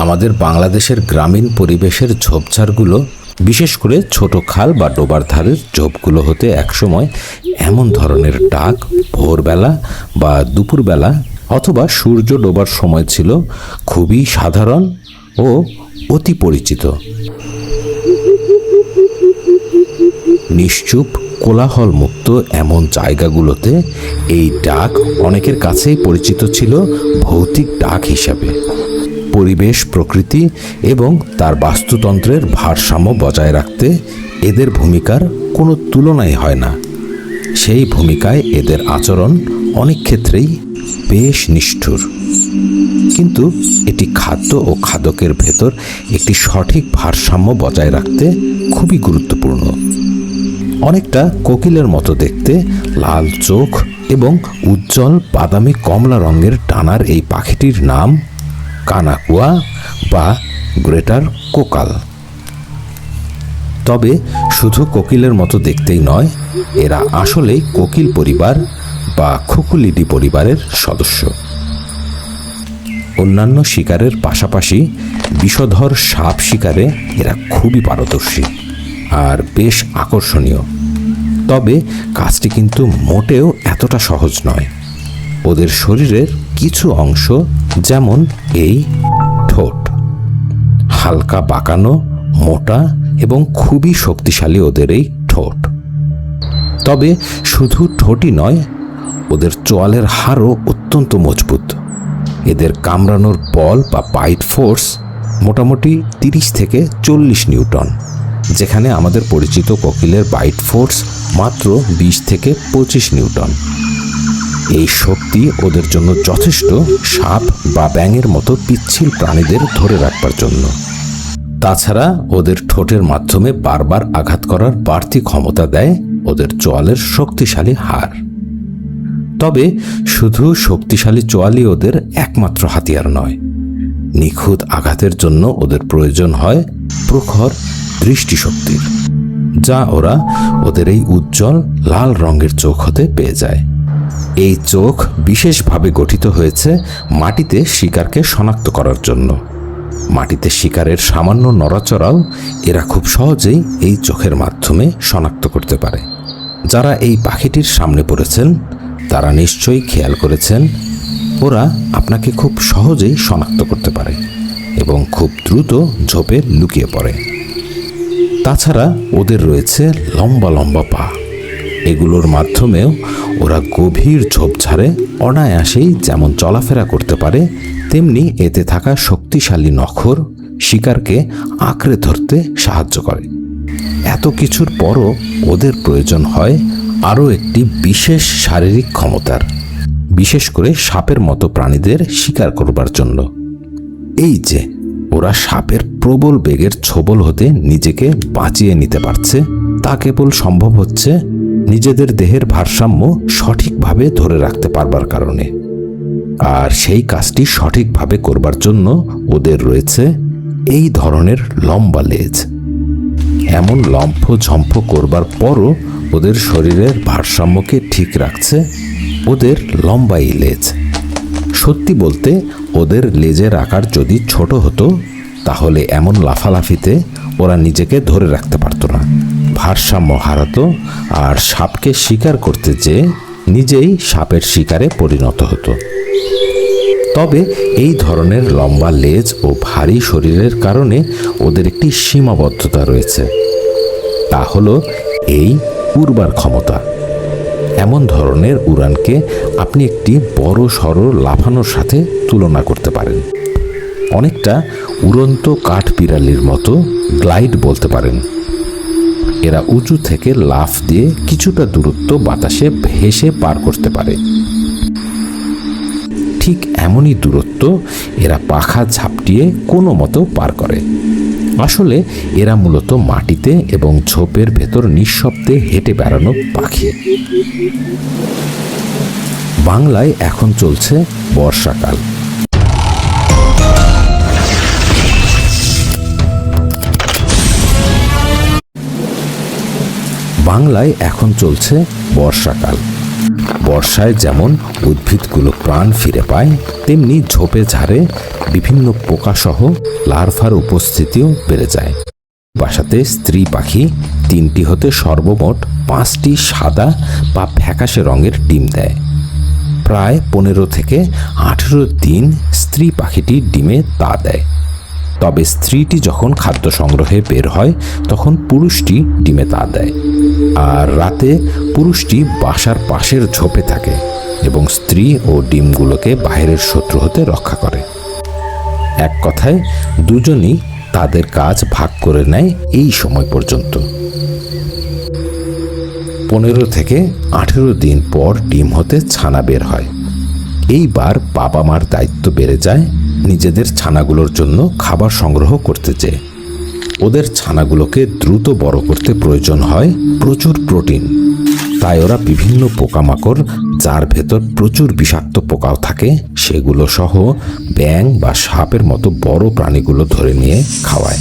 আমাদের বাংলাদেশের গ্রামীণ পরিবেশের ঝোপঝাড়গুলো, বিশেষ করে ছোট খাল বা ডোবার ধারের ঝোপগুলো হতে একসময় এমন ধরনের ডাক ভোরবেলা বা দুপুরবেলা অথবা সূর্য ডোবার সময় ছিল খুবই সাধারণ ও অতি পরিচিত। নিশ্চুপ কোলাহল মুক্ত এমন জায়গাগুলোতে এই ডাক অনেকের কাছেই পরিচিত ছিল ভৌতিক ডাক হিসাবে। পরিবেশ, প্রকৃতি এবং তার বাস্তুতন্ত্রের ভারসাম্য বজায় রাখতে এদের ভূমিকার কোনো তুলনাই হয় না। সেই ভূমিকায় এদের আচরণ অনেক ক্ষেত্রেই বেশ নিষ্ঠুর, কিন্তু এটি খাদ্য ও খাদকের ভেতর একটি সঠিক ভারসাম্য বজায় রাখতে খুবই গুরুত্বপূর্ণ। অনেকটা কোকিলের মতো দেখতে, লাল চোখ এবং উজ্জ্বল বাদামি কমলা রঙের ডানার এই পাখিটির নাম কানাকুয়া বা গ্রেটার কোকাল। তবে শুধু কোকিলের মতো দেখতেই নয়, এরা আসলেই কোকিল পরিবার বা খুকুলিডি পরিবারের সদস্য। অন্যান্য শিকারের পাশাপাশি বিষধর সাপ শিকারে এরা খুবই পারদর্শী আর বেশ আকর্ষণীয়। তবে কাজটি কিন্তু মোটেও এতটা সহজ নয়। ওদের শরীরের কিছু অংশ, যেমন এই ঠোঁট, হালকা বাঁকানো, মোটা এবং খুবই শক্তিশালী ওদের এই ঠোঁট। তবে শুধু ঠোঁটই নয়, ওদের চোয়ালের হাড়ও অত্যন্ত মজবুত। এদের কামড়ানোর বল বা বাইট ফোর্স মোটামুটি 30 থেকে 40 নিউটন, যেখানে আমাদের পরিচিত কোকিলের বাইট ফোর্স মাত্র 20 থেকে 25 নিউটন। এই শক্তি ওদের জন্য যথেষ্ট সাপ বা ব্যাঙের মতো পিচ্ছিল প্রাণীদের ধরে রাখবার জন্য। তাছাড়া ওদের ঠোঁটের মাধ্যমে বারবার আঘাত করার বাড়তি ক্ষমতা দেয় ওদের চোয়ালের শক্তিশালী হাড়। তবে শুধু শক্তিশালী চোয়ালই ওদের একমাত্র হাতিয়ার নয়। নিখুঁত আঘাতের জন্য ওদের প্রয়োজন হয় প্রখর দৃষ্টিশক্তির, যা ওরা ওদের এই উজ্জ্বল লাল রঙের চোখ হতে পেয়ে যায়। এই চোখ বিশেষভাবে গঠিত হয়েছে মাটিতে শিকারকে শনাক্ত করার জন্য। মাটিতে শিকারের সামান্য নড়াচড়াও এরা খুব সহজেই এই চোখের মাধ্যমে শনাক্ত করতে পারে। যারা এই পাখিটির সামনে পড়েছেন তারা নিশ্চয়ই খেয়াল করেছেন, ওরা আপনাকে খুব সহজেই শনাক্ত করতে পারে এবং খুব দ্রুত ঝোপে লুকিয়ে পড়ে। তাছাড়া ওদের রয়েছে লম্বা লম্বা পা। এগুলোর মাধ্যমেও ওরা গভীর ঝোপঝাড়ে অনায়াসেই যেমন চলাফেরা করতে পারে, তেমনি এতে থাকা শক্তিশালী নখর শিকারকে আঁকড়ে ধরতে সাহায্য করে। এত কিছুর পরও ওদের প্রয়োজন হয় আরও একটি বিশেষ শারীরিক ক্ষমতার, বিশেষ করে সাপের মতো প্রাণীদের শিকার করবার জন্য। এই যে ওরা সাপের প্রবল বেগের ছোবল হতে নিজেকে বাঁচিয়ে নিতে পারছে, তা কেবল সম্ভব হচ্ছে নিজেদের দেহের ভারসাম্য সঠিকভাবে ধরে রাখতে পারবার কারণে। আর সেই কাজটি সঠিকভাবে করবার জন্য ওদের রয়েছে এই ধরনের লম্বা লেজ। এমন লম্ফ ঝম্প করবার পরও ওদের শরীরের ভারসাম্যকে ঠিক রাখছে ওদের লম্বা এই লেজ। সত্যি বলতে ওদের লেজের আকার যদি ছোট হতো, তাহলে এমন লাফালাফিতে ওরা নিজেকে ধরে রাখতে পারত না, ভারসাম্য হারাতো আর সাপকে শিকার করতে যেয়ে নিজেই সাপের শিকারে পরিণত হতো। তবে এই ধরনের লম্বা লেজ ও ভারী শরীরের কারণে ওদের একটি সীমাবদ্ধতা রয়েছে, তা হলো এই উড়বার ক্ষমতা। এমন ধরনের উড়ানকে আপনি একটি বড় সড়ো লাফানোর সাথে তুলনা করতে পারেন। অনেকটা উড়ন্ত কাঠ বিড়ালির মতো গ্লাইড বলতে পারেন। এরা উঁচু থেকে লাফ দিয়ে কিছুটা দূরত্ব বাতাসে ভেসে পার করতে পারে। ঠিক এমনই দূরত্ব এরা পাখা ঝাপটিয়ে কোনো মতো পার করে। আসলে এরা মূলত মাটিতে এবং ঝোপের ভেতর নিঃশব্দে হেঁটে বেড়ানো পাখি। বাংলায় এখন চলছে বর্ষাকাল। বাংলায় এখন চলছে বর্ষাকাল। বর্ষায় যেমন উদ্ভিদগুলো প্রাণ ফিরে পায়, তেমনি ঝোপে ঝাড়ে বিভিন্ন পোকাসহ লার্ভার উপস্থিতিও বেড়ে যায়। বাসাতে স্ত্রী পাখি 3টি হতে সর্বমোট 5টি সাদা বা ফ্যাকাশে রঙের ডিম দেয়। প্রায় 15 থেকে 18 দিন স্ত্রী পাখিটি ডিমে তা দেয়। তবে স্ত্রীটি যখন খাদ্য সংগ্রহে বের হয় তখন পুরুষটি ডিমে তা দেয়। আর রাতে পুরুষটি বাসার পাশের ঝোপে থাকে এবং স্ত্রী ও ডিমগুলোকে বাইরের শত্রু হতে রক্ষা করে। এক কথায় দুজনই তাদের কাজ ভাগ করে নেয় এই সময় পর্যন্ত। 15 থেকে 18 দিন পর ডিম হতে ছানা বের হয়। এইবার বাবা মার দায়িত্ব বেড়ে যায় নিজেদের ছানাগুলোর জন্য খাবার সংগ্রহ করতে চেয়ে। ওদের ছানাগুলোকে দ্রুত বড় করতে প্রয়োজন হয় প্রচুর প্রোটিন। তাই ওরা বিভিন্ন পোকামাকড়, যার ভেতর প্রচুর বিষাক্ত পোকাও থাকে, সেগুলো সহ ব্যাঙ বা সাপের মতো বড় প্রাণীগুলো ধরে নিয়ে খাওয়ায়।